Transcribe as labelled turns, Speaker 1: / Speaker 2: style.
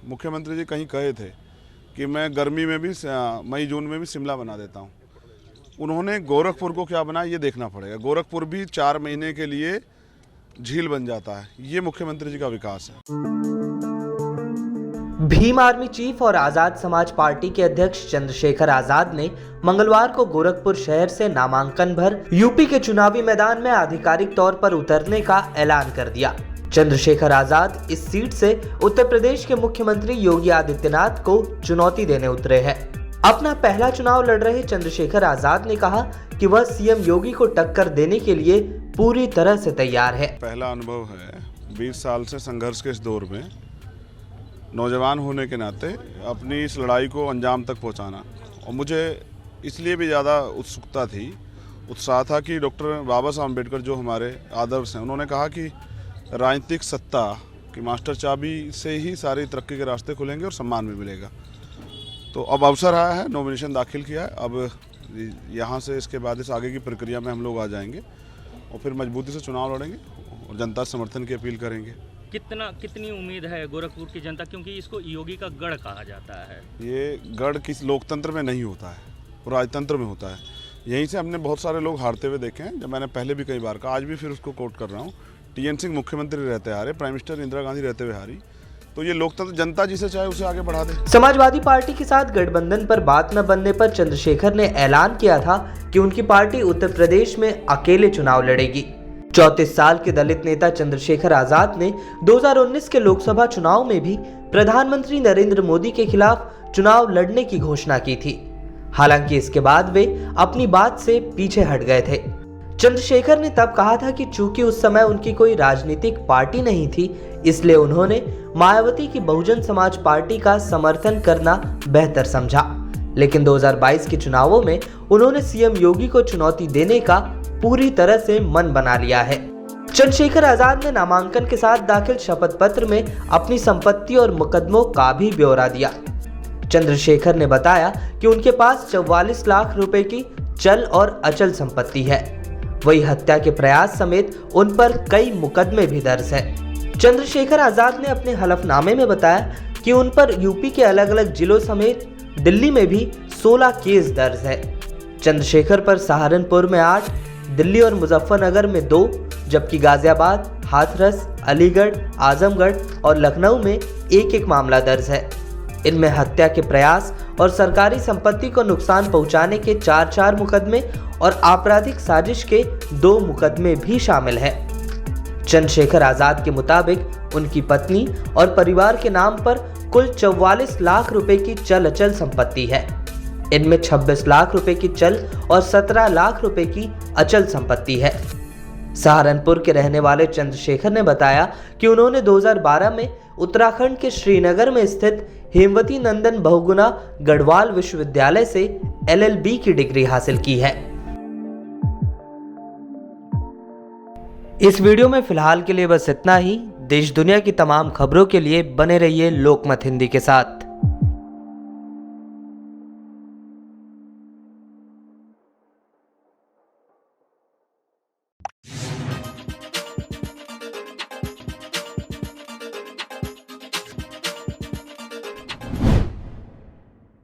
Speaker 1: मुख्यमंत्री जी कहीं कहे थे कि मैं गर्मी में भी मई जून में भी शिमला बना देता हूँ। उन्होंने गोरखपुर को क्या बनाया ये देखना पड़ेगा। गोरखपुर भी 4 महीने के लिए झील बन जाता है। ये मुख्यमंत्री जी का विकास है।
Speaker 2: भीम आर्मी चीफ और आजाद समाज पार्टी के अध्यक्ष चंद्रशेखर आजाद ने मंगलवार को गोरखपुर शहर से नामांकन भर यूपी के चुनावी मैदान में आधिकारिक तौर पर उतरने का ऐलान कर दिया। चंद्रशेखर आजाद इस सीट से उत्तर प्रदेश के मुख्यमंत्री योगी आदित्यनाथ को चुनौती देने उतरे हैं। अपना पहला चुनाव लड़ रहे चंद्रशेखर आजाद ने कहा कि वह सीएम योगी को टक्कर देने के लिए पूरी तरह से तैयार है।
Speaker 1: पहला अनुभव है 20 साल से संघर्ष के इस दौर में नौजवान होने के नाते अपनी इस लड़ाई को अंजाम तक पहुंचाना। और मुझे इसलिए भी ज़्यादा उत्साह था कि डॉक्टर बाबा साहब अम्बेडकर जो हमारे आदर्श हैं, उन्होंने कहा कि राजनीतिक सत्ता की मास्टर चाबी से ही सारी तरक्की के रास्ते खुलेंगे और सम्मान भी मिलेगा। तो अब अवसर आया है, नॉमिनेशन दाखिल किया है। अब यहाँ से इसके बाद इस आगे की प्रक्रिया में हम लोग आ जाएंगे और फिर मजबूती से चुनाव लड़ेंगे और जनता समर्थन की अपील करेंगे।
Speaker 3: कितनी उम्मीद है गोरखपुर की जनता, क्योंकि इसको योगी का गढ़ कहा जाता है?
Speaker 1: ये गढ़ किस लोकतंत्र में नहीं होता है, राजतंत्र में होता है। यहीं से हमने बहुत सारे लोग हारते हुए देखे हैं। जब मैंने पहले भी कई बार कहा, आज भी फिर उसको कोट कर रहा हूँ। TN सिंह मुख्यमंत्री रहते हारे, प्राइम मिनिस्टर इंदिरा गांधी रहते हुए हारी। तो ये लोकतंत्र जनता जिसे चाहे उसे आगे बढ़ा दे।
Speaker 2: समाजवादी पार्टी के साथ गठबंधन पर बात न बनने पर चंद्रशेखर ने ऐलान किया था कि उनकी पार्टी उत्तर प्रदेश में अकेले चुनाव लड़ेगी। 34 साल के दलित नेता चंद्रशेखर आजाद ने 2019 के लोकसभा चुनाव में भी प्रधानमंत्री नरेंद्र मोदी के खिलाफ चुनाव लड़ने की घोषणा की थी। हालांकि इसके बाद वे अपनी बात से पीछे हट गए थे। चंद्रशेखर ने तब कहा था कि चूंकि उस समय उनकी कोई राजनीतिक पार्टी नहीं थी, इसलिए उन्होंने मायावती की बहुजन समाज पार्टी का समर्थन करना बेहतर समझा। लेकिन 2022 के चुनावों में उन्होंने सीएम योगी को चुनौती देने का पूरी तरह से मन बना लिया है। चंद्रशेखर आजाद ने नामांकन के साथ दाखिल शपथ पत्र में अपनी संपत्ति और मुकदमों का भी ब्यौरा दिया। चंद्रशेखर ने बताया कि उनके पास 44 लाख रुपए की चल और अचल संपत्ति है। वही हत्या के प्रयास समेत उन पर कई मुकदमे भी दर्ज है। चंद्रशेखर आजाद ने अपने हलफनामे में बताया कि उन पर यूपी के अलग अलग जिलों समेत दिल्ली में भी 16 केस दर्ज है। चंद्रशेखर पर सहारनपुर में 8, दिल्ली और मुजफ्फरनगर में 2, जबकि गाजियाबाद, हाथरस, अलीगढ़, आजमगढ़ और लखनऊ में एक मामला दर्ज है। इनमें हत्या के प्रयास और सरकारी संपत्ति को नुकसान पहुंचाने के 4 मुकदमे और आपराधिक साजिश के 2 मुकदमे भी शामिल हैं। चंद्रशेखर आजाद के मुताबिक उनकी पत्नी और परिवार के नाम पर कुल 44 लाख रुपए की चल अचल संपत्ति है। इनमें 26 लाख रुपए की चल और 17 लाख रुपए की अचल संपत्ति है। सहारनपुर के रहने वाले चंद्रशेखर ने बताया कि उन्होंने 2012 में उत्तराखंड के श्रीनगर में स्थित हेमवती नंदन बहुगुणा गढ़वाल विश्वविद्यालय से LLB की डिग्री हासिल की है। इस वीडियो में फिलहाल के लिए बस इतना ही। देश दुनिया की तमाम खबरों के लिए बने रहिए लोकमत हिंदी के साथ।